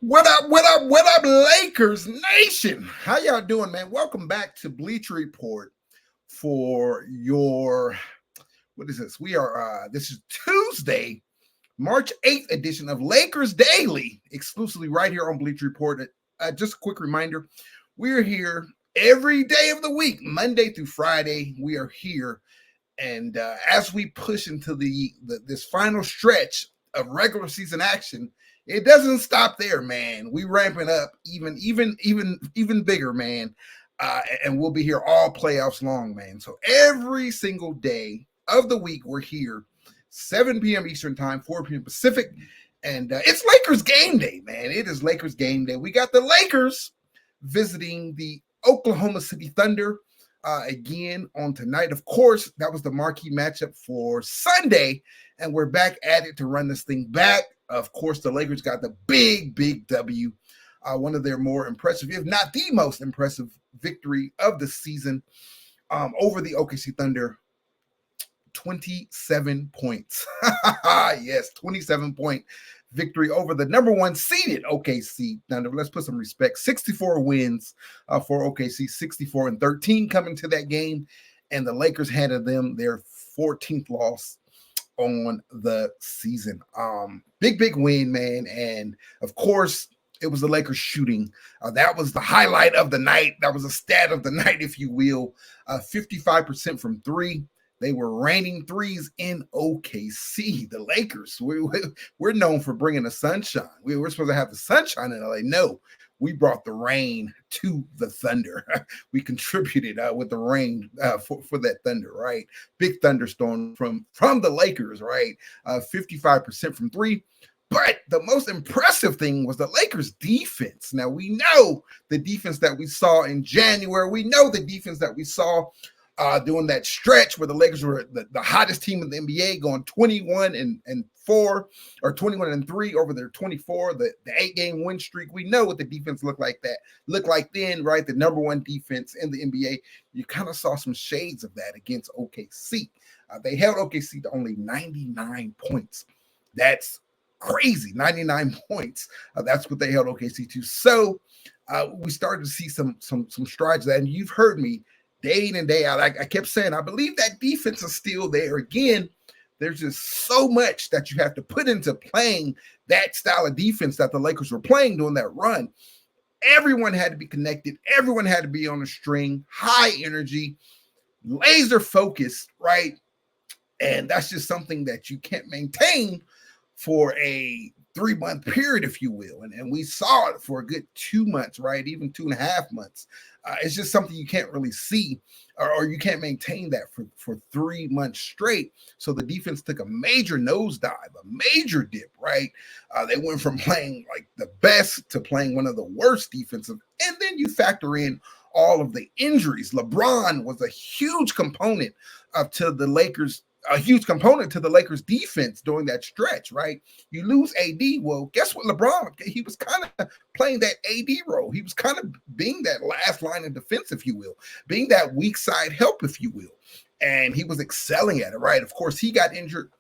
What up, what up, what up, Lakers Nation? How y'all doing, man? Welcome back to Bleacher Report for your, what is this? This is Tuesday, March 8th edition of Lakers Daily, exclusively right here on Bleacher Report. Just a quick reminder, we're here every day of the week, Monday through Friday. We are here, and as we push into this final stretch of regular season action, it doesn't stop there, man. We ramping up even bigger, man. And we'll be here all playoffs long, man. So every single day of the week, we're here, 7 p.m. Eastern time, 4 p.m. Pacific. And it's Lakers game day, man. It is Lakers game day. We got the Lakers visiting the Oklahoma City Thunder again on tonight. Of course, that was the marquee matchup for Sunday, and we're back at it to run this thing back. Of course, the Lakers got the big W, one of their more impressive, if not the most impressive victory of the season over the OKC Thunder. 27 points. Yes, 27-point victory over the number one seeded OKC Thunder. Let's put some respect. 64 wins for OKC, 64-13 coming to that game. And the Lakers handed them their 14th loss on the season. Big win, man. And of course, it was the Lakers shooting. That was the highlight of the night. That was a stat of the night, if you will. 55% from three. They were raining threes in OKC. The Lakers, we're known for bringing the sunshine. We're supposed to have the sunshine in LA. No, we brought the rain to the Thunder. We contributed with the rain for that Thunder, right? Big thunderstorm from the Lakers, right? 55% from three. But the most impressive thing was the Lakers' defense. Now, we know the defense that we saw in January. We know the defense that we saw during that stretch where the Lakers were the hottest team in the NBA, going 21-4 or 21-3 over their 24, the 8-game win streak. We know what the defense looked like then, right? The number one defense in the NBA. You kind of saw some shades of that against OKC. They held OKC to only 99 points. That's crazy, 99 points. That's what they held OKC to. So we started to see some strides there, and you've heard me day in and day out. I kept saying, I believe that defense is still there. Again, there's just so much that you have to put into playing that style of defense that the Lakers were playing during that run. Everyone had to be connected. Everyone had to be on a string, high energy, laser focused, right? And that's just something that you can't maintain for a 3-month period, if you will. And we saw it for a good 2 months, right? Even 2.5 months. It's just something you can't really see or you can't maintain that for 3 months straight. So the defense took a major nosedive, a major dip, right? They went from playing like the best to playing one of the worst defensive. And then you factor in all of the injuries. LeBron was a huge component to the Lakers defense during that stretch, right? You lose AD. Well, guess what? LeBron, he was kind of playing that AD role. He was kind of being that last line of defense, if you will, being that weak side help, if you will. And he was excelling at it, right? Of course, he got injured.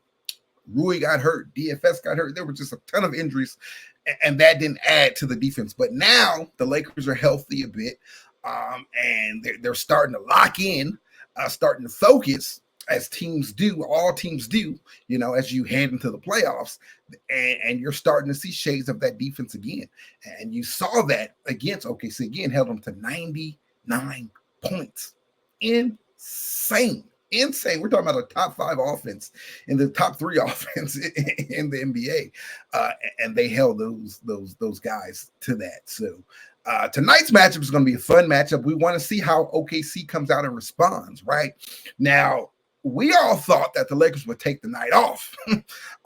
Rui got hurt. DFS got hurt. There were just a ton of injuries, and that didn't add to the defense. But now the Lakers are healthy a bit, and they're starting to lock in, starting to focus, as teams do, all teams do, as you head into the playoffs, and you're starting to see shades of that defense again. And you saw that against OKC again, held them to 99 points. Insane. We're talking about a top 5 offense in the top 3 offense in the NBA. And they held those guys to that. So tonight's matchup is going to be a fun matchup. We want to see how OKC comes out and responds, right? Now, we all thought that the Lakers would take the night off.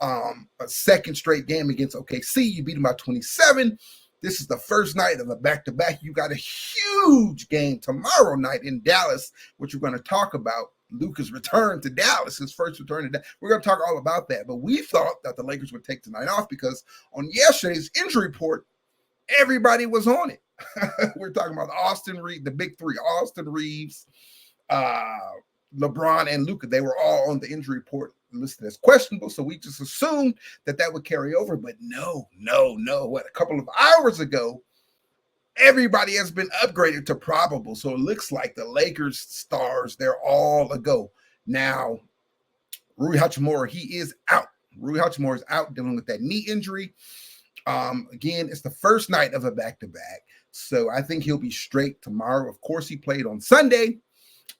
A second straight game against OKC. You beat them by 27. This is the first night of a back-to-back. You got a huge game tomorrow night in Dallas, which we're going to talk about. Luka's return to Dallas, his first return to Dallas. We're going to talk all about that. But we thought that the Lakers would take tonight off because on yesterday's injury report, everybody was on it. We're talking about Austin Reeves, the big three, Austin Reeves, LeBron and Luka. They were all on the injury report listed as questionable, so we just assumed that would carry over. But no. What, a couple of hours ago, everybody has been upgraded to probable. So it looks like the Lakers stars, they're all a go. Now, Rui Hachimura, he is out. Rui Hachimura is out dealing with that knee injury. Again, it's the first night of a back-to-back. So I think he'll be straight tomorrow. Of course, he played on Sunday.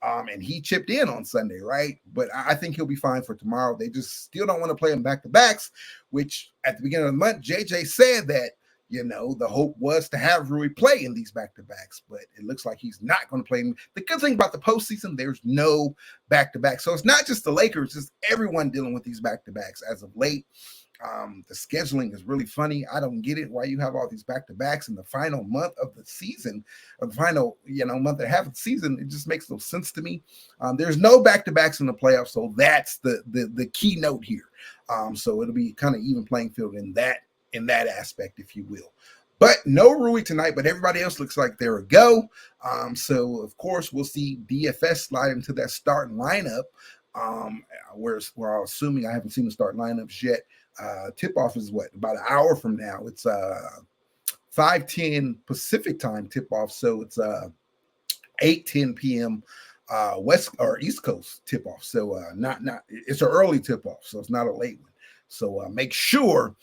And he chipped in on Sunday, right? But I think he'll be fine for tomorrow. They just still don't want to play him back-to-backs, which at the beginning of the month, JJ said that, the hope was to have Rui play in these back-to-backs, but it looks like he's not going to play him. The good thing about the postseason, there's no back-to-back. So it's not just the Lakers, it's everyone dealing with these back-to-backs as of late. The scheduling is really funny. I don't get it why you have all these back-to-backs in the final month of the season, or the final, month and a half of the season. It just makes no sense to me. There's no back-to-backs in the playoffs, so that's the key note here. So it'll be kind of even playing field in that aspect, if you will. But no Rui tonight, but everybody else looks like they're a go. So of course we'll see DFS slide into that starting lineup. Where I'm assuming I haven't seen the starting lineups yet. Tip-off is what, about an hour from now. It's 5:10 Pacific time tip-off, so it's 8:10 p.m. West or East Coast tip-off. So not it's an early tip-off, so it's not a late one. So make sure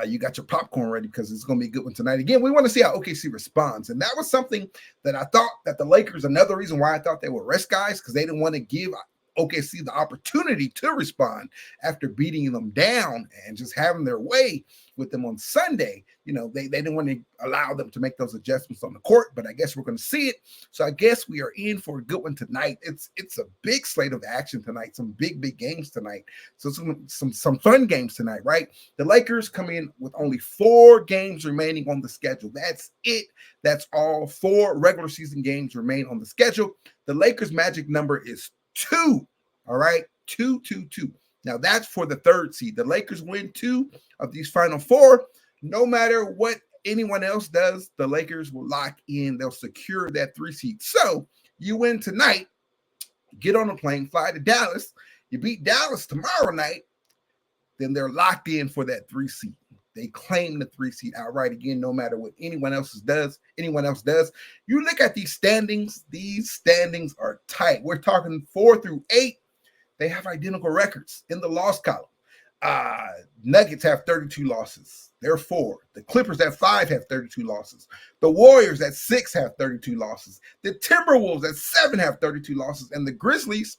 you got your popcorn ready, because it's going to be a good one tonight. Again, we want to see how OKC responds, and that was something that I thought that the Lakers, another reason why I thought they would rest guys, because they didn't want to give OKC the opportunity to respond after beating them down and just having their way with them on Sunday. They didn't want to allow them to make those adjustments on the court, but I guess we're going to see it. So I guess we are in for a good one tonight. It's a big slate of action tonight, some big games tonight. So some fun games tonight, right? The Lakers come in with only 4 games remaining on the schedule. That's it. That's all. 4 regular season games remain on the schedule. The Lakers' magic number is 2. All right, 2. Now that's for the 3rd seed. The Lakers win 2 of these final 4. No matter what anyone else does, the Lakers will lock in. They'll secure that 3 seed. So you win tonight, get on a plane, fly to Dallas. You beat Dallas tomorrow night, then they're locked in for that 3 seed. They claim the 3 seed outright again, no matter what anyone else does. You look at these standings are tight. We're talking 4 through 8. They have identical records in the loss column. Nuggets have 32 losses. They're 4. The Clippers at 5 have 32 losses. The Warriors at 6 have 32 losses. The Timberwolves at 7 have 32 losses. And the Grizzlies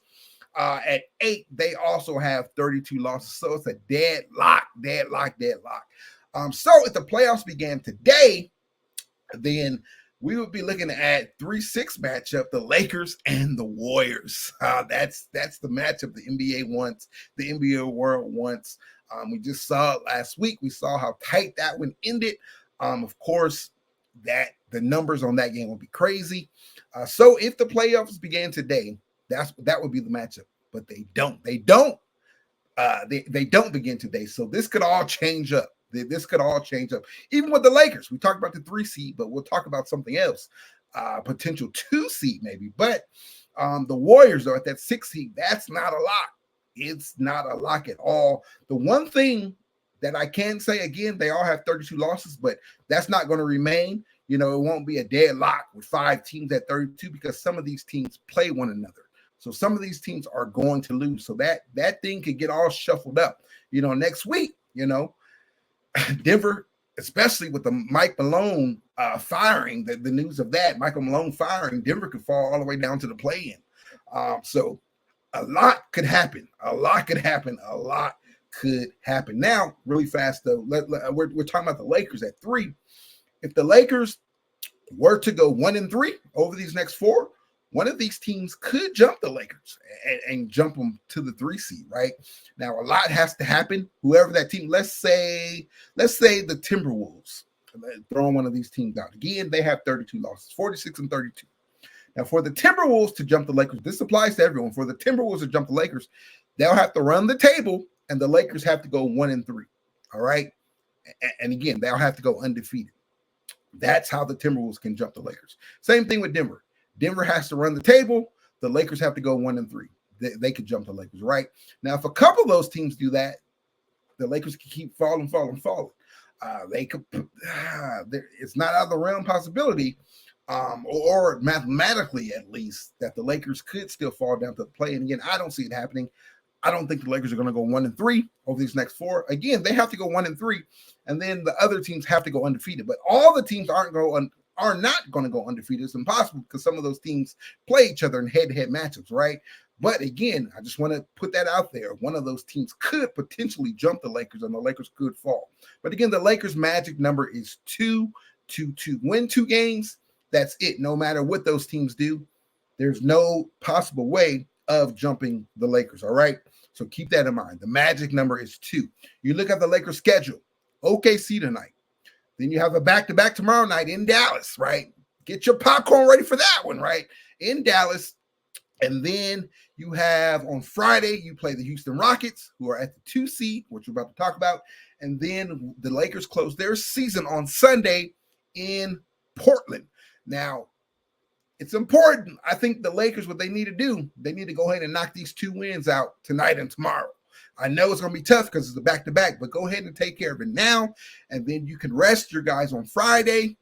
at 8, they also have 32 losses. So it's a deadlock. So if the playoffs began today, then we would be looking at 3-6 matchup, the Lakers and the Warriors. That's the matchup the NBA wants, the NBA world wants. We just saw it last week. We saw how tight that one ended. Of course, that the numbers on that game will be crazy. So if the playoffs began today, that would be the matchup. But they don't. They don't begin today. So this could all change up. Even with the Lakers, we talked about the 3 seed, but we'll talk about something else, potential 2 seed maybe. But the Warriors are at that 6 seed. That's not a lock. It's not a lock at all. The one thing that I can say, again, they all have 32 losses, but that's not going to remain. It won't be a deadlock with 5 teams at 32, because some of these teams play one another. So some of these teams are going to lose. So that thing could get all shuffled up. Next week, Denver, especially with the Mike Malone firing, the news of that, Michael Malone firing, Denver could fall all the way down to the play-in. So a lot could happen. Now, really fast, though, we're talking about the Lakers at 3. If the Lakers were to go 1-3 over these next 4, one of these teams could jump the Lakers and jump them to the 3 seed, right? Now, a lot has to happen. Whoever that team, let's say the Timberwolves, throwing one of these teams out. Again, they have 32 losses, 46-32. Now, for the Timberwolves to jump the Lakers, this applies to everyone. For the Timberwolves to jump the Lakers, they'll have to run the table, and the Lakers have to go 1-3, all right? And again, they'll have to go undefeated. That's how the Timberwolves can jump the Lakers. Same thing with Denver. Denver has to run the table. The Lakers have to go 1-3. they could jump the Lakers, right? Now, if a couple of those teams do that, the Lakers can keep falling. They could. It's not out of the realm possibility, or mathematically at least, that the Lakers could still fall down to the play. And again, I don't see it happening. I don't think the Lakers are going to go 1-3 over these next 4. Again, they have to go 1-3, and then the other teams have to go undefeated. But all the teams are not going to go undefeated. It's impossible because some of those teams play each other in head-to-head matchups, right? But again, I just want to put that out there. One of those teams could potentially jump the Lakers, and the Lakers could fall. But again, the Lakers' magic number is 2 to win 2 games. That's it. No matter what those teams do, there's no possible way of jumping the Lakers, all right? So keep that in mind. The magic number is 2. You look at the Lakers' schedule, OKC tonight. Then you have a back-to-back tomorrow night in Dallas, right? Get your popcorn ready for that one, right? In Dallas. And then you have on Friday, you play the Houston Rockets, who are at the 2 seed, which we're about to talk about. And then the Lakers close their season on Sunday in Portland. Now, it's important. I think the Lakers, what they need to do, they need to go ahead and knock these 2 wins out tonight and tomorrow. I know it's going to be tough because it's a back-to-back, but go ahead and take care of it now. And then you can rest your guys on Friday.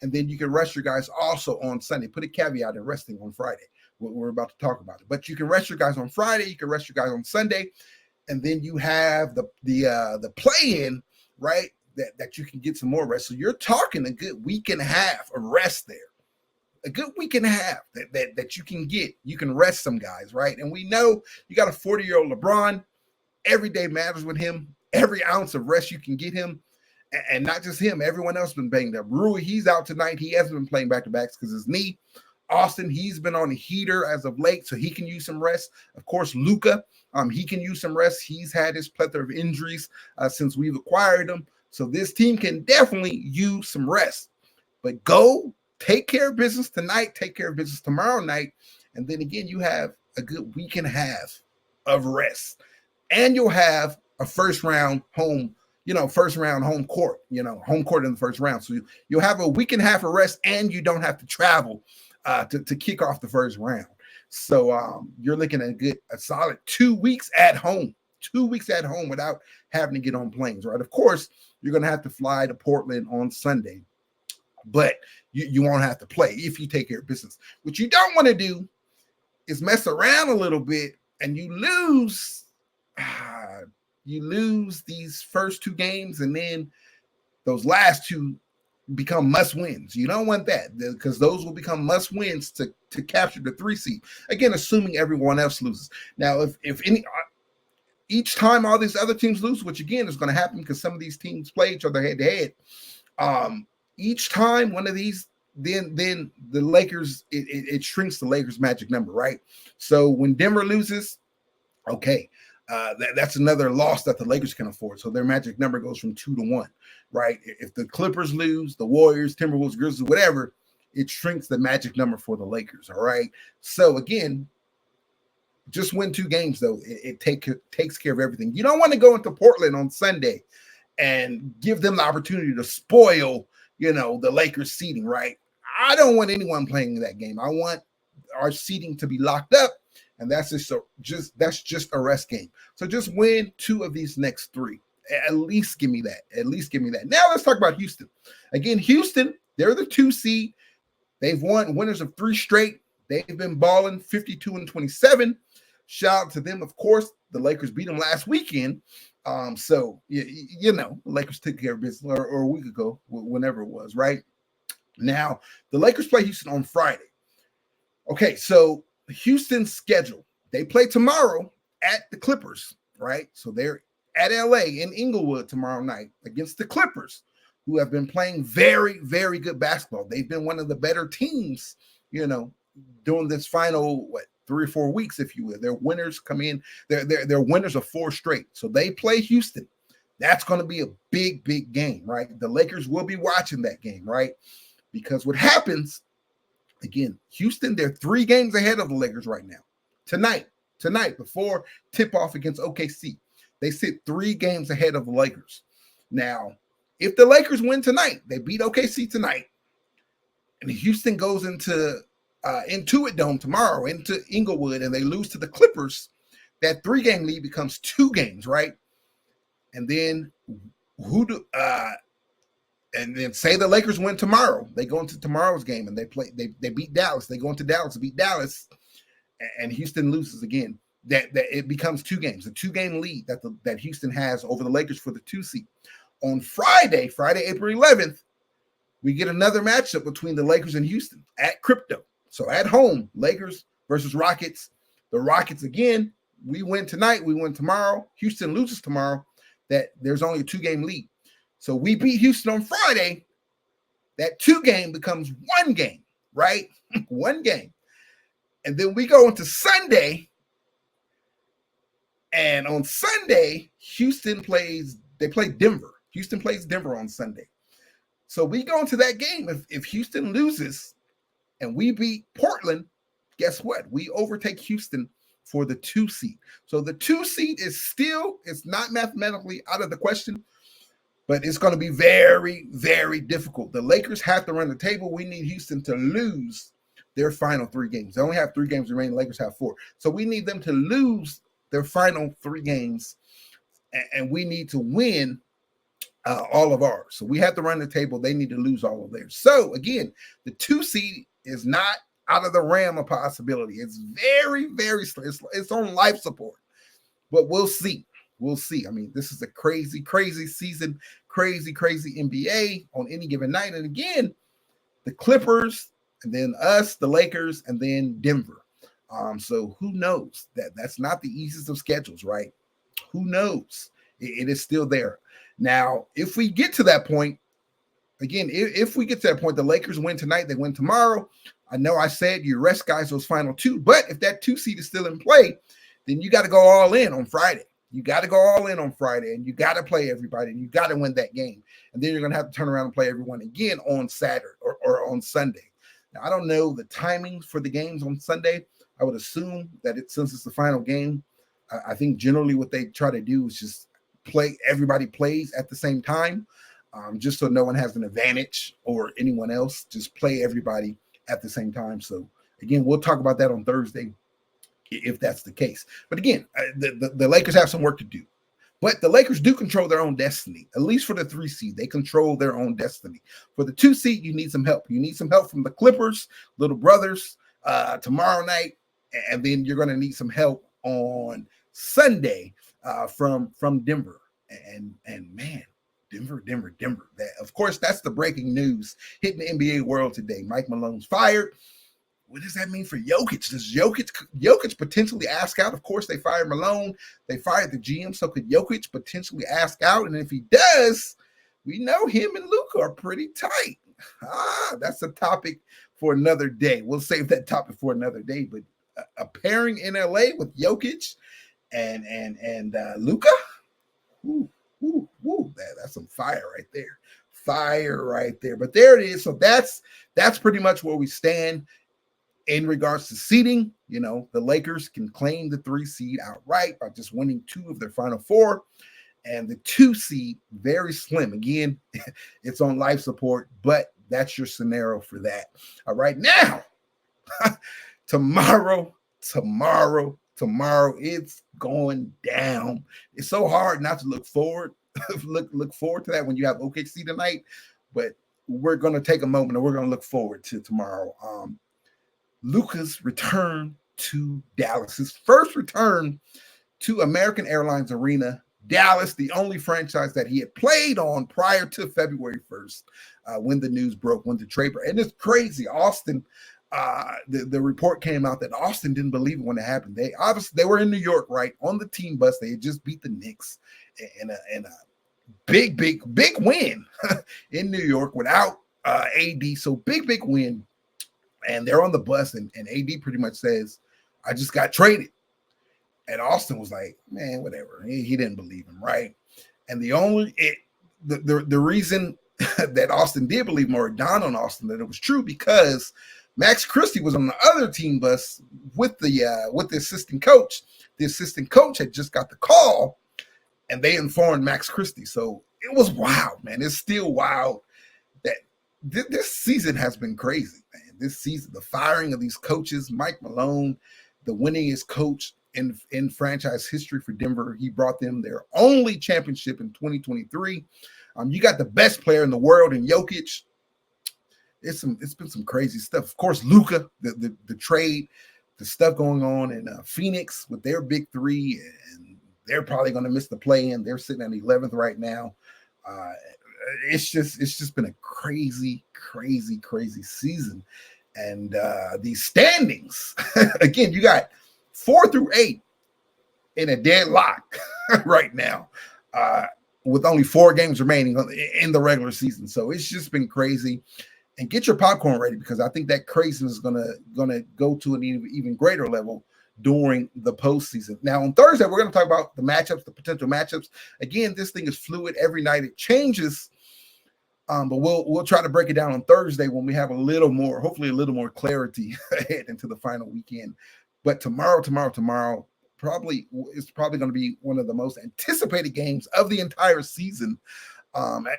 And then you can rest your guys also on Sunday. Put a caveat in resting on Friday. We're about to talk about it. But you can rest your guys on Friday. You can rest your guys on Sunday. And then you have the play-in, right, that you can get some more rest. So you're talking a good week and a half of rest there. A good week and a half that you can get. You can rest some guys, right? And we know you got a 40-year-old LeBron. Every day matters with him. Every ounce of rest you can get him. And not just him. Everyone else has been banged up. Rui, he's out tonight. He hasn't been playing back-to-backs because his knee. Austin, he's been on a heater as of late, so he can use some rest. Of course, Luka, he can use some rest. He's had his plethora of injuries since we've acquired him. So this team can definitely use some rest. But go take care of business tonight, take care of business tomorrow night, and then again, you have a good week and a half of rest. And you'll have a first-round home court, home court in the first round. So you'll have a week and a half of rest, and you don't have to travel to kick off the first round. So you're looking at a solid 2 weeks at home, 2 weeks at home without having to get on planes, right? Of course, you're going to have to fly to Portland on Sunday, but you won't have to play if you take care of business. What you don't want to do is mess around a little bit and you lose these first 2 games, and then those last 2 become must wins. You don't want that, because those will become must wins to capture the 3 seed. Again, assuming everyone else loses. Now, if each time all these other teams lose, which again is going to happen because some of these teams play each other head to head. Each time one of these, then the Lakers, it shrinks the Lakers' magic number, right? So when Denver loses, okay, that's another loss that the Lakers can afford. So their magic number goes from 2 to 1, right? If the Clippers lose, the Warriors, Timberwolves, Grizzlies, whatever, it shrinks the magic number for the Lakers, all right? So again, just win 2 games, though. It takes care of everything. You don't want to go into Portland on Sunday and give them the opportunity to spoil, the Lakers seeding, right? I don't want anyone playing that game. I want our seeding to be locked up. And that's just a rest game. So just win 2 of these next 3. At least give me that. Now let's talk about Houston. Again, Houston, they're the 2 seed. They've won winners of 3 straight. They've been balling 52-27. Shout out to them. Of course, the Lakers beat them last weekend. So the Lakers took care of business or a week ago, whenever it was, right? Now, the Lakers play Houston on Friday. Okay, so Houston's schedule. They play tomorrow at the Clippers, right? So they're at LA in Inglewood tomorrow night against the Clippers, who have been playing very, very good basketball. They've been one of the better teams, during this final 3 or 4 weeks, if you will. Their winners come in. They're winners of 4 straight. So they play Houston. That's going to be a big, big game, right? The Lakers will be watching that game, right? Because what happens, again, Houston, they're 3 games ahead of the Lakers right now. Tonight, before tip-off against OKC, they sit 3 games ahead of the Lakers. Now, if the Lakers win tonight, they beat OKC tonight, and Houston goes into into it Dome tomorrow, into Inglewood, and they lose to the Clippers, that 3-game lead becomes 2 games, right? And then and then say the Lakers win tomorrow. They go into tomorrow's game and they beat Dallas. They go into Dallas to beat Dallas, and Houston loses again. That it becomes 2 games, a 2-game lead that Houston has over the Lakers for the 2 seed. On Friday, April 11th, we get another matchup between the Lakers and Houston at Crypto. So at home, Lakers versus Rockets. The Rockets again, we win tonight, we win tomorrow. Houston loses tomorrow. That there's only a 2-game lead. So we beat Houston on Friday. That 2-game becomes 1 game, right? 1 game. And then we go into Sunday. And on Sunday, they play Denver. Houston plays Denver on Sunday. So we go into that game. If Houston loses and we beat Portland, guess what? We overtake Houston for the 2 seed. So the 2 seed it's not mathematically out of the question, but it's going to be very, very difficult. The Lakers have to run the table. We need Houston to lose their final 3 games. They only have 3 games remaining. The Lakers have 4. So we need them to lose their final 3 games, and we need to win all of ours. So we have to run the table. They need to lose all of theirs. So again, the 2 seed is not out of the realm of possibility. It's very, very it's on life support, but we'll see. We'll see. I mean, this is a crazy, crazy season, crazy, crazy NBA on any given night. And again, the Clippers, and then us, the Lakers, and then Denver. So who knows? That's not the easiest of schedules, right? Who knows? It is still there. Now, if we get to that point, again, if we get to that point, the Lakers win tonight, they win tomorrow. I know I said you rest guys those final 2, but if that 2 seed is still in play, then you got to go all in on Friday. You got to go all in on Friday, and you got to play everybody, and you got to win that game. And then you're going to have to turn around and play everyone again on Saturday or on Sunday. Now, I don't know the timings for the games on Sunday. I would assume that since it's the final game, I think generally what they try to do is just everybody plays at the same time, just so no one has an advantage or anyone else. Just play everybody at the same time. So again, we'll talk about that on Thursday if that's the case. But again, the Lakers have some work to do. But the Lakers do control their own destiny, at least for the 3 seed. They control their own destiny. For the 2 seed, you need some help. You need some help from the Clippers, little brothers, tomorrow night. And then you're going to need some help on Sunday from Denver. And man, Denver. That, of course, that's the breaking news hitting the NBA world today. Mike Malone's fired. What does that mean for Jokic? Does Jokic potentially ask out? Of course, they fired Malone. They fired the GM. So could Jokic potentially ask out? And if he does, we know him and Luka are pretty tight. That's a topic for another day. We'll save that topic for another day. But a pairing in LA with Jokic and Luka, that's some fire right there. Fire right there. But there it is. So that's pretty much where we stand in regards to seeding. You know, the Lakers can claim the 3 seed outright by just winning 2 of their final 4. And the 2 seed, very slim. Again, it's on life support, but that's your scenario for that. All right, now, tomorrow, it's going down. It's so hard not to look forward to that when you have OKC tonight, but we're going to take a moment and we're going to look forward to tomorrow. Luka's return to Dallas, his first return to American Airlines Arena, Dallas, the only franchise that he had played on prior to February 1st, when the news broke, when the trade broke. And it's crazy. Austin, the report came out that Austin didn't believe it when it happened. They were in New York, right, on the team bus. They had just beat the Knicks in a big win in New York without AD. So big win. And they're on the bus, and AD pretty much says, I just got traded. And Austin was like, man, whatever. He didn't believe him, right? And the reason that Austin did believe more Don on Austin that it was true, because Max Christie was on the other team bus with the assistant coach. The assistant coach had just got the call, and they informed Max Christie. So it was wild, man. It's still wild that this season has been crazy, man. this season, the firing of these coaches, Mike Malone, the winningest coach in franchise history for Denver. He brought them their only championship in 2023. You got the best player in the world in Jokic. It's been some crazy stuff. Of course, Luka, the trade, the stuff going on in Phoenix with their big three, and they're probably going to miss the play-in. They're sitting at 11th right now. It's just been a crazy season. And these standings, again, you got 4 through 8 in a deadlock right now, with only 4 games remaining in the regular season. So it's just been crazy. And get your popcorn ready, because I think that craziness is gonna go to an even greater level during the postseason. Now on Thursday, we're going to talk about the matchups, the potential matchups. Again, this thing is fluid. Every night it changes. But we'll try to break it down on Thursday when we have hopefully a little more clarity ahead into the final weekend. But tomorrow, it's probably going to be one of the most anticipated games of the entire season.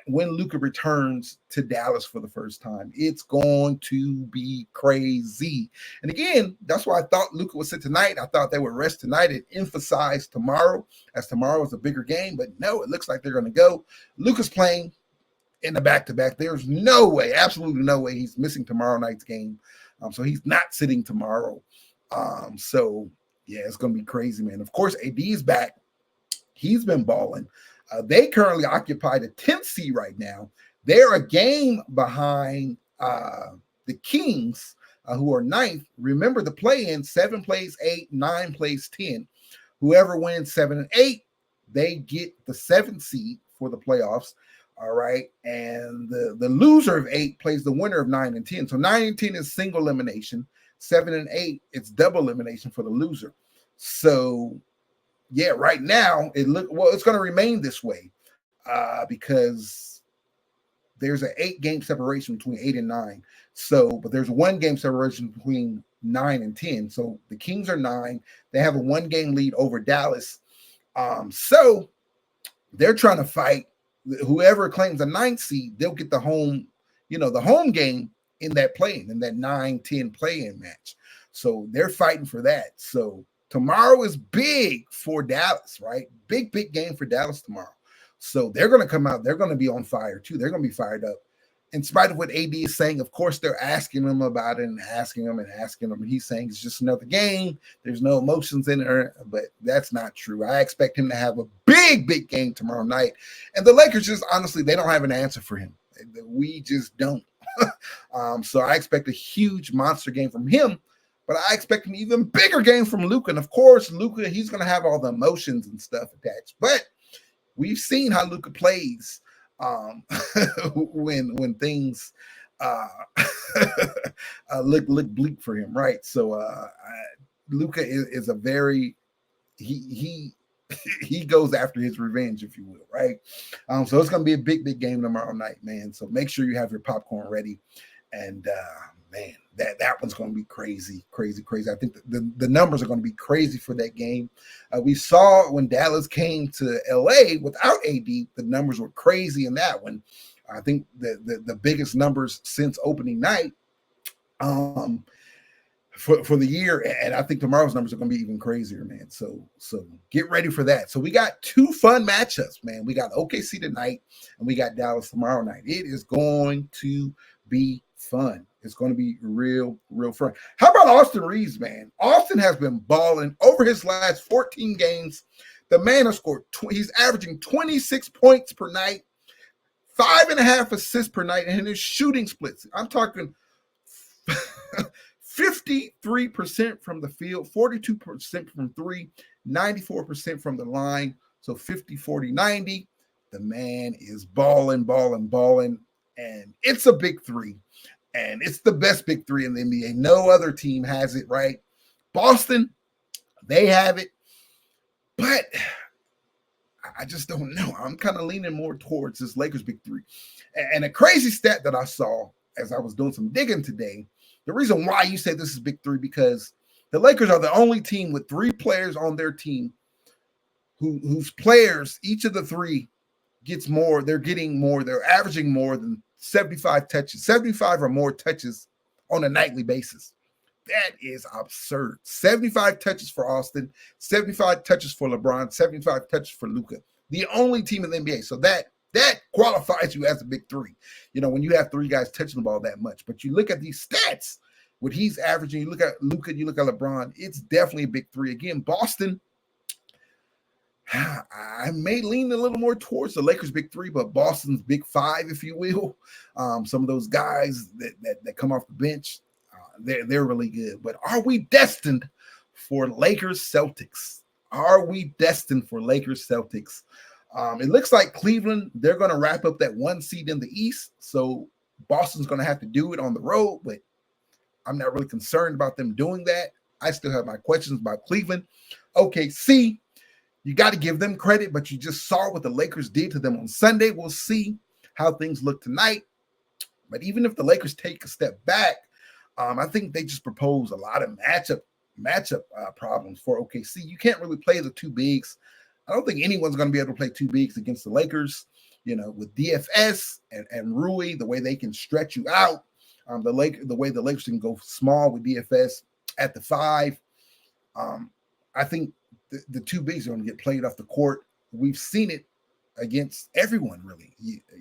When Luka returns to Dallas for the first time, it's going to be crazy. And again, that's why I thought Luka would sit tonight. I thought they would rest tonight and emphasize tomorrow, as tomorrow is a bigger game. But no, it looks like they're going to go. Luka's playing in the back-to-back. There's no way, absolutely no way he's missing tomorrow night's game. So he's not sitting tomorrow. So yeah, it's going to be crazy, man. Of course, AD is back. He's been balling. They currently occupy the 10th seed right now. They're a game behind the Kings, who are 9th. Remember the play-in, 7 plays 8, 9 plays 10. Whoever wins 7 and 8, they get the 7th seed for the playoffs. All right. And the loser of 8 plays the winner of 9 and 10. So 9 and 10 is single elimination. 7 and 8, it's double elimination for the loser. So yeah, right now it's going to remain this way because there's an 8-game separation between 8 and 9. So, but there's a 1-game separation between 9 and 10. So the Kings are 9. They have a 1-game lead over Dallas. So they're trying to fight. Whoever claims the 9th seed, they'll get the home game in that play-in, in that 9-10 play-in match. So they're fighting for that. So tomorrow is big for Dallas, right? Big game for Dallas tomorrow. So they're going to come out. They're going to be on fire too. They're going to be fired up. In spite of what AD is saying, of course, they're asking him about it and asking him. And he's saying it's just another game. There's no emotions in it, but that's not true. I expect him to have a big game tomorrow night. And the Lakers just, honestly, they don't have an answer for him. We just don't. So I expect a huge monster game from him. But I expect an even bigger game from Luka. And of course, Luka, he's going to have all the emotions and stuff attached. But we've seen how Luka plays when things look bleak for him, right? So Luka is a very he goes after his revenge, if you will, right? So it's going to be a big game tomorrow night, man. So make sure you have your popcorn ready. And man, that one's going to be crazy. I think the numbers are going to be crazy for that game. We saw when Dallas came to LA without AD, the numbers were crazy in that one. I think the biggest numbers since opening night for the year. And I think tomorrow's numbers are going to be even crazier, man. So get ready for that. So we got 2 fun matchups, man. We got OKC tonight and we got Dallas tomorrow night. It is going to be fun. It's going to be real fun. How about Austin Reeves, man? Austin has been balling over his last 14 games. The man has scored, he's averaging 26 points per night, 5.5 assists per night, and his shooting splits, I'm talking 53% from the field, 42% from 3, 94% from the line. So 50, 40, 90. The man is balling. And it's a big 3. And it's the best big 3 in the NBA. No other team has it, right? Boston, they have it. But I just don't know. I'm kind of leaning more towards this Lakers big 3. And a crazy stat that I saw as I was doing some digging today, the reason why you say this is big 3, because the Lakers are the only team with 3 players on their team whose players, each of the 3 gets more. They're getting more. They're averaging more than 75 touches, 75 or more touches on a nightly basis. That is absurd. 75 touches for Austin, 75 touches for LeBron, 75 touches for Luka. The only team in the NBA. So that qualifies you as a big three. When you have three guys touching the ball that much. But you look at these stats, what he's averaging, you look at Luka, you look at LeBron, it's definitely a big three. Again, Boston, I may lean a little more towards the Lakers' big three, but Boston's big five, if you will. Some of those guys that come off the bench, they're really good. But are we destined for Lakers Celtics? Are we destined for Lakers Celtics? It looks like Cleveland, they're going to wrap up that one seed in the East. So Boston's going to have to do it on the road, but I'm not really concerned about them doing that. I still have my questions about Cleveland. OKC, you got to give them credit, but you just saw what the Lakers did to them on Sunday. We'll see how things look tonight. But even if the Lakers take a step back, I think they just propose a lot of matchup problems for OKC. You can't really play the two bigs. I don't think anyone's going to be able to play two bigs against the Lakers, with DFS and Rui, the way they can stretch you out, the way the Lakers can go small with DFS at the five. I think the two bigs are going to get played off the court. We've seen it against everyone, really.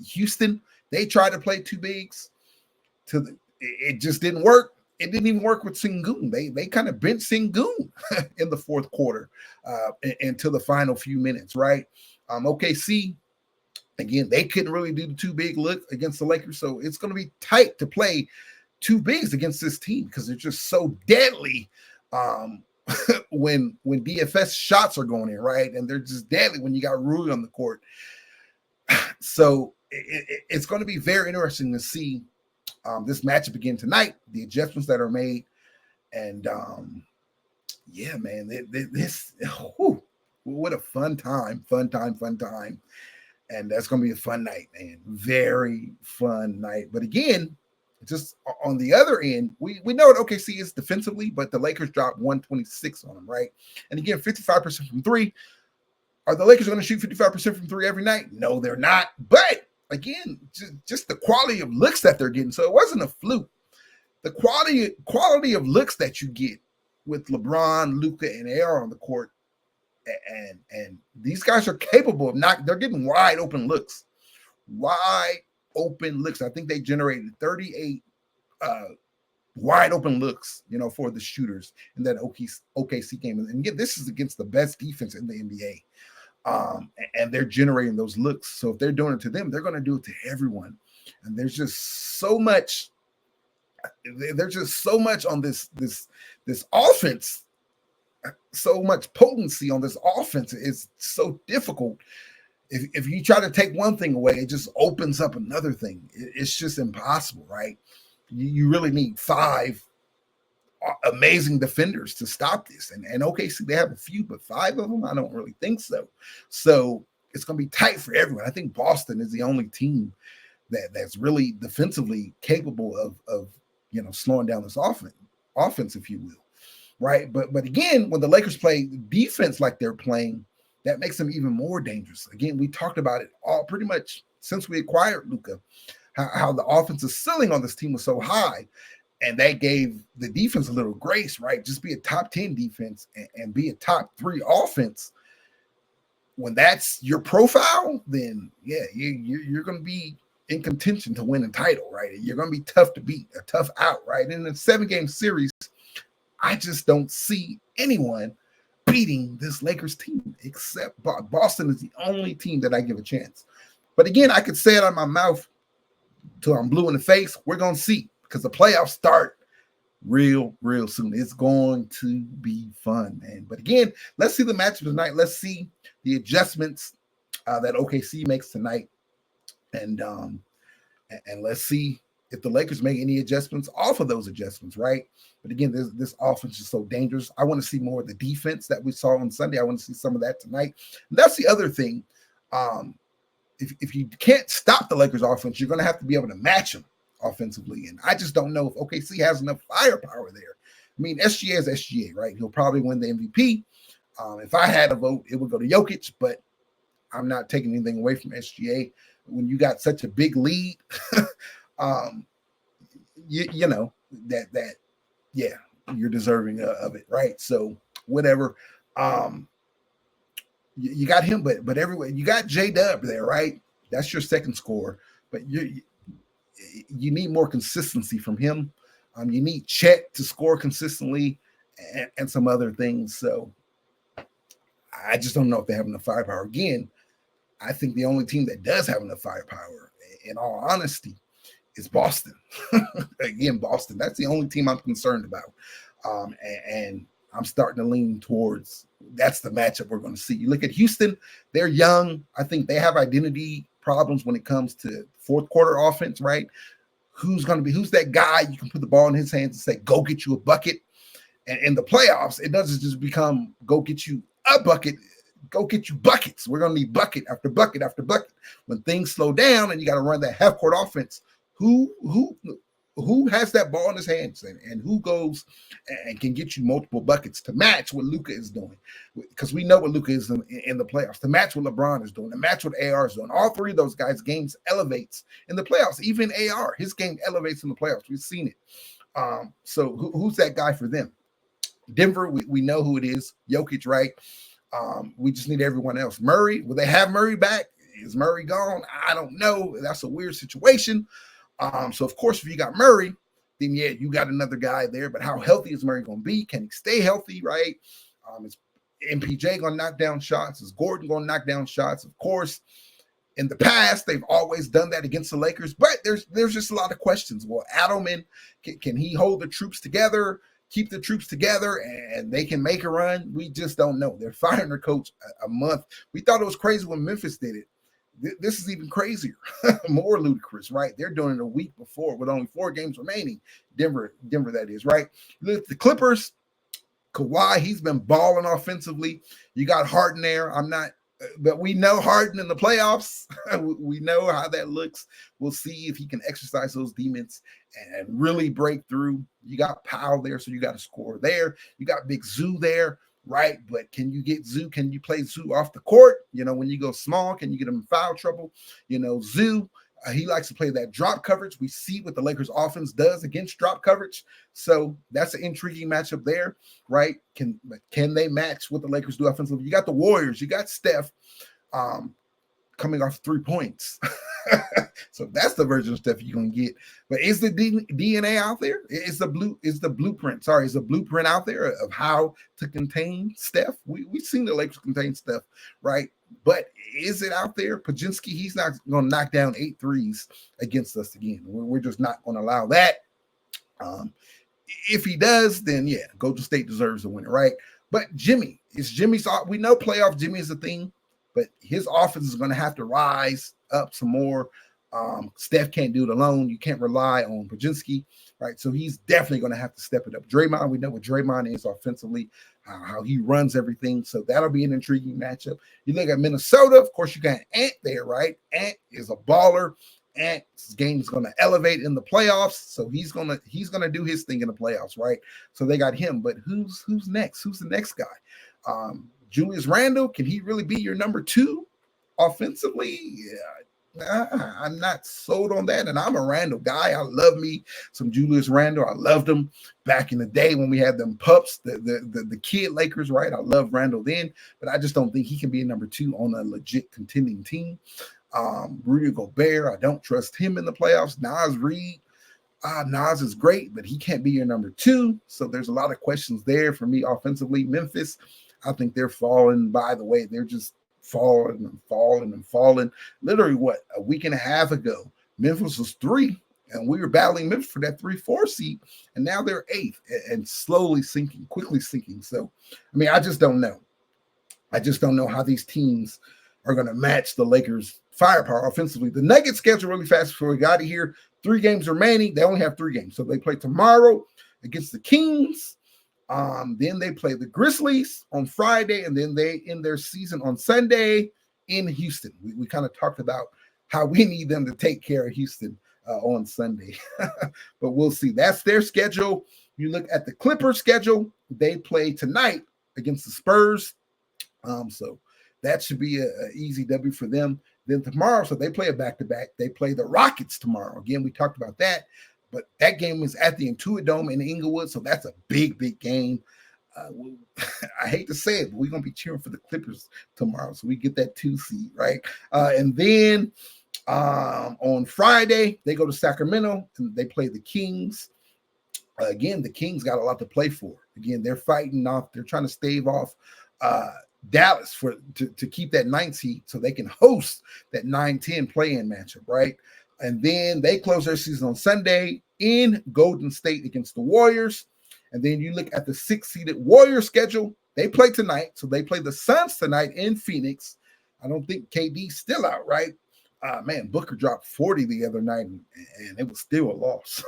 Houston, they tried to play two bigs. It just didn't work. It didn't even work with Sengun. They kind of bent Sengun in the fourth quarter until the final few minutes, right? OKC, again, they couldn't really do the two big look against the Lakers, so it's going to be tight to play two bigs against this team because they're just so deadly when DFS shots are going in, right? And they're just deadly when you got Rui on the court. So it's going to be very interesting to see this matchup again tonight, the adjustments that are made. And yeah, man, what a fun time. And that's going to be a fun night, man. Very fun night. But again, just on the other end, we know what OKC is defensively, but the Lakers dropped 126 on them, right? And again, 55% from three. Are the Lakers going to shoot 55% from three every night? No, they're not. But again, just the quality of looks that they're getting. So it wasn't a fluke. The quality of looks that you get with LeBron, Luka, and AR on the court, and these guys are capable of they're getting wide open looks. I think they generated 38 wide open looks, for the shooters in that OKC game. And again, this is against the best defense in the NBA. And they're generating those looks. So if they're doing it to them, they're going to do it to everyone. And there's just so much on this offense, so much potency on this offense. It's so difficult. If you try to take one thing away, it just opens up another thing. It's just impossible, right? You really need five amazing defenders to stop this. And OKC, they have a few, but five of them, I don't really think so. So it's going to be tight for everyone. I think Boston is the only team that's really defensively capable of slowing down this offense, if you will, right? But again, when the Lakers play defense like they're playing, that makes them even more dangerous. Again, we talked about it all pretty much since we acquired Luka, how the offensive ceiling on this team was so high. And that gave the defense a little grace, right? Just be a top 10 defense and be a top 3 offense. When that's your profile, then yeah, you're going to be in contention to win a title, right? You're going to be tough to beat, a tough out, right? In a 7-game series, I just don't see anyone beating this Lakers team except Boston is the only team that I give a chance. But again, I could say it out of my mouth till I'm blue in the face. We're going to see, because the playoffs start real soon. It's going to be fun, man. But again, let's see the matchup tonight. Let's see the adjustments that OKC makes tonight. And let's see if the Lakers make any adjustments off of those adjustments, right? But again, this offense is so dangerous. I want to see more of the defense that we saw on Sunday. I want to see some of that tonight. And that's the other thing. If you can't stop the Lakers offense, you're going to have to be able to match them offensively. And I just don't know if OKC has enough firepower there. I mean, SGA is SGA, right? He'll probably win the MVP. If I had a vote, it would go to Jokic, but I'm not taking anything away from SGA. When you got such a big lead, you know that yeah, you're deserving of it, right? So whatever. You got him, but everywhere you got J Dub there, right? That's your second scorer, but you need more consistency from him. You need Chet to score consistently and some other things. So I just don't know if they have enough firepower. Again, I think the only team that does have enough firepower, in all honesty, is Boston. Again, Boston. That's the only team I'm concerned about. And I'm starting to lean towards that's the matchup we're going to see. You look at Houston, they're young. I think they have identity problems when it comes to fourth quarter offense, right? Who's that guy you can put the ball in his hands and say, go get you a bucket? And in the playoffs, it doesn't just become go get you a bucket, go get you buckets. We're going to need bucket after bucket after bucket. When things slow down and you got to run that half court offense, who has that ball in his hands and who goes and can get you multiple buckets to match what Luka is doing? Because we know what Luka is in the playoffs, to match what LeBron is doing, to match what AR is doing. All three of those guys' games elevates in the playoffs. Even AR, his game elevates in the playoffs. We've seen it. So who's that guy for them? Denver, we know who it is. Jokic, right? We just need everyone else. Murray, will they have Murray back? Is Murray gone? I don't know. That's a weird situation. So, of course, if you got Murray, then, yeah, you got another guy there. But how healthy is Murray going to be? Can he stay healthy, right? Is MPJ going to knock down shots? Is Gordon going to knock down shots? Of course, in the past, they've always done that against the Lakers. But there's just a lot of questions. Well, Adelman, can he hold the troops together, keep the troops together, and they can make a run? We just don't know. They're firing their coach a month. We thought it was crazy when Memphis did it. This is even crazier, more ludicrous, right? They're doing it a week before with only 4 games remaining. Denver, that is, right? Look, the Clippers, Kawhi, he's been balling offensively. You got Harden there. But we know Harden in the playoffs. We know how that looks. We'll see if he can exercise those demons and really break through. You got Powell there, so you got to score there. You got Big Zoo there. Right, but can you get Zoo? Can you play Zoo off the court? When you go small, can you get him in foul trouble? Zoo, he likes to play that drop coverage. We see what the Lakers offense does against drop coverage. So that's an intriguing matchup there, right? Can they match what the Lakers do offensively? You got the Warriors, you got Steph coming off 3 points. So that's the version of Steph you're gonna get. But is the DNA out there? Is the blueprint out there of how to contain Steph? We've seen the Lakers contain Steph, right? But is it out there? Pajinski, he's not gonna knock down 8 threes against us again. We're just not gonna allow that. If he does, then yeah, Golden State deserves the winner, right? But Jimmy's. We know playoff Jimmy is a thing, but his offense is going to have to rise up some more. Steph can't do it alone. You can't rely on Pajinski, right? So he's definitely going to have to step it up. Draymond, we know what Draymond is offensively, how he runs everything. So that'll be an intriguing matchup. You look at Minnesota, of course, you got Ant there, right? Ant is a baller. Ant's game is going to elevate in the playoffs. So he's gonna do his thing in the playoffs, right? So they got him. But who's next? Who's the next guy? Julius Randle, can he really be your number 2 offensively? Yeah, I'm not sold on that. And I'm a Randle guy. I love me some Julius Randle. I loved him back in the day when we had them pups, the kid Lakers, right? I love Randle then, but I just don't think he can be a number 2 on a legit contending team. Rudy Gobert, I don't trust him in the playoffs. Naz Reid, Naz is great, but he can't be your number 2. So there's a lot of questions there for me offensively. Memphis, I think they're falling. By the way, they're just falling and falling and falling. Literally, a week and a half ago, Memphis was 3, and we were battling Memphis for that 3-4 seed, and now they're 8th and slowly sinking, quickly sinking. So, I mean, I just don't know. I just don't know how these teams are going to match the Lakers' firepower offensively. The Nuggets schedule really fast before we got here. 3 games remaining. They only have 3 games. So they play tomorrow against the Kings. Then they play the Grizzlies on Friday, and then they end their season on Sunday in Houston. We kind of talked about how we need them to take care of Houston on Sunday. But we'll see. That's their schedule. You look at the Clippers schedule. They play tonight against the Spurs. So that should be an easy W for them. Then tomorrow, so they play a back-to-back. They play the Rockets tomorrow. Again, we talked about that. but that game is at the Intuit Dome in Inglewood, so that's a big, big game. I hate to say it, but we're going to be cheering for the Clippers tomorrow, so we get that 2 seed, right? And then on Friday, they go to Sacramento, and they play the Kings. Again, the Kings got a lot to play for. Again, they're fighting off. They're trying to stave off Dallas to keep that 9th seed so they can host that 9-10 play-in matchup, right? And then they close their season on Sunday in Golden State against the Warriors. And then you look at the 6-seeded Warriors schedule. They play tonight. So they play the Suns tonight in Phoenix. I don't think KD's still out, right? Man, Booker dropped 40 the other night, and it was still a loss.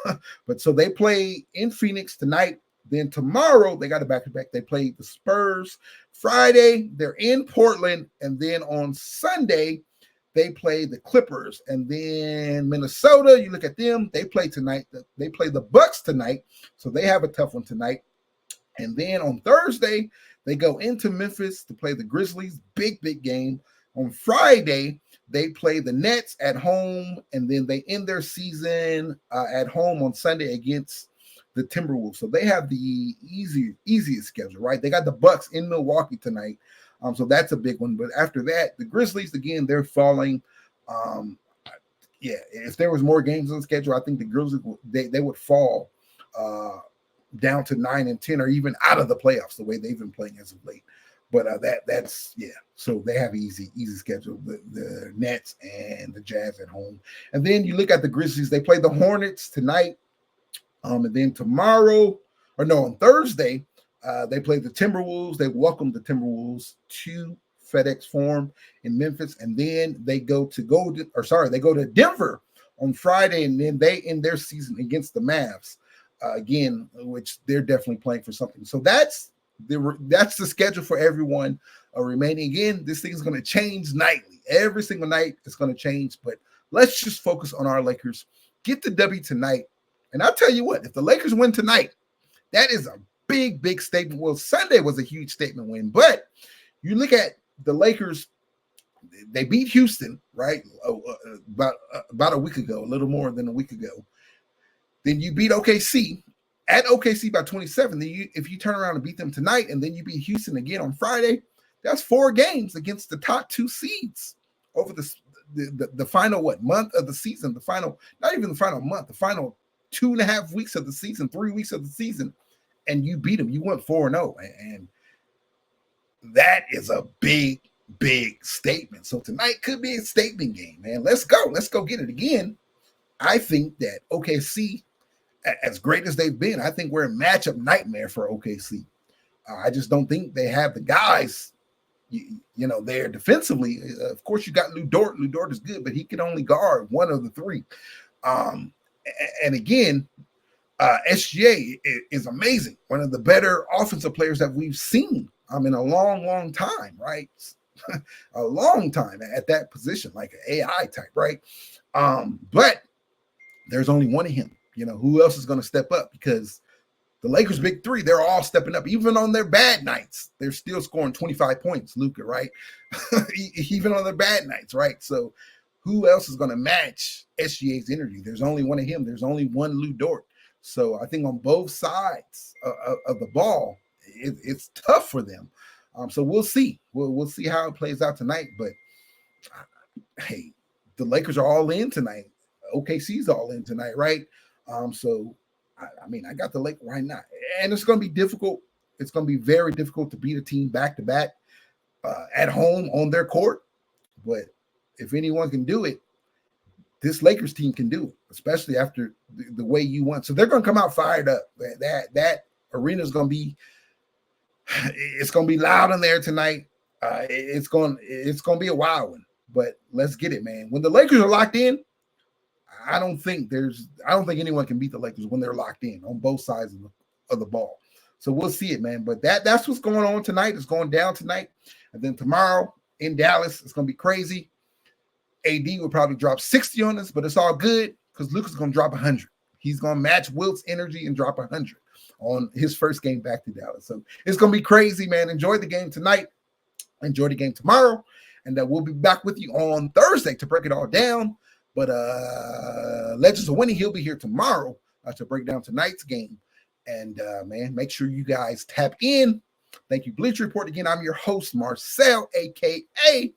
But so they play in Phoenix tonight. Then tomorrow, they got a back-to-back. They play the Spurs. Friday, they're in Portland. And then on Sunday, they play the Clippers. And then Minnesota, you look at them. They play tonight. They play the Bucks tonight. So they have a tough one tonight. And then on Thursday, they go into Memphis to play the Grizzlies. Big, big game. On Friday, they play the Nets at home, and then they end their season at home on Sunday against the Timberwolves. So they have the easiest schedule, right? They got the Bucks in Milwaukee tonight, so that's a big one. But after that, the Grizzlies, again, they're falling. If there was more games on the schedule, I think the Grizzlies, they would fall down to 9 and 10 or even out of the playoffs the way they've been playing as of late. But that's. So they have easy schedule, the Nets and the Jazz at home. And then you look at the Grizzlies, they play the Hornets tonight. And then on Thursday, they play the Timberwolves. They welcome the Timberwolves to FedEx Forum in Memphis. And then they go to Denver on Friday, and then they end their season against the Mavs again, which they're definitely playing for something. So that's the schedule for everyone remaining. Again, this thing is going to change nightly. Every single night it's going to change, but let's just focus on our Lakers. Get the W tonight. And I'll tell you what, if the Lakers win tonight, that is a big, big statement. Well, Sunday was a huge statement win, but you look at the Lakers, they beat Houston, right? About a week ago, a little more than a week ago. Then you beat OKC. At OKC by 27, then if you turn around and beat them tonight, and then you beat Houston again on Friday, that's 4 games against the top 2 seeds over the final month of the season. The final, not even the final month, the final 2.5 weeks of the season, 3 weeks of the season, and you beat them. You went 4-0, and that is a big, big statement. So tonight could be a statement game, man. Let's go get it again. I think that OKC, as great as they've been, I think we're a matchup nightmare for OKC. I just don't think they have the guys, there defensively. Of course, you got Lou Dort. Lou Dort is good, but he can only guard one of the 3. And again, SGA is amazing. One of the better offensive players that we've seen in a long, long time, right? A long time at that position, like an AI type, right? But there's only one of him. Who else is going to step up? Because the Lakers' big 3, they're all stepping up. Even on their bad nights, they're still scoring 25 points, Luka, right? Even on their bad nights, right? So who else is going to match SGA's energy? There's only one of him. There's only one Lou Dort. So I think on both sides of the ball, it's tough for them. So we'll see. We'll see how it plays out tonight. But, hey, the Lakers are all in tonight. OKC's all in tonight, right? So, I got the Lakers right now. And it's going to be difficult. It's going to be very difficult to beat a team back-to-back at home on their court. But if anyone can do it, this Lakers team can do it, especially after the way you won. So they're going to come out fired up. That arena is going to be loud in there tonight. It's going to be a wild one. But let's get it, man. When the Lakers are locked in, I don't think anyone can beat the Lakers when they're locked in on both sides of the ball. So we'll see it, man. But that's what's going on tonight. It's going down tonight. And then tomorrow in Dallas, it's going to be crazy. AD will probably drop 60 on us, but it's all good because Luka's going to drop 100. He's going to match Wilt's energy and drop 100 on his first game back to Dallas. So it's going to be crazy, man. Enjoy the game tonight. Enjoy the game tomorrow. And we'll be back with you on Thursday to break it all down. But Legends of Winning, he'll be here tomorrow to break down tonight's game. And man, make sure you guys tap in. Thank you, Bleacher Report. Again, I'm your host, Marcel, aka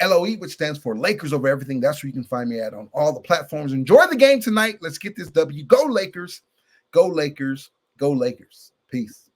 LOE, which stands for Lakers Over Everything. That's where you can find me at on all the platforms. Enjoy the game tonight. Let's get this W. Go Lakers. Go Lakers. Go Lakers. Peace.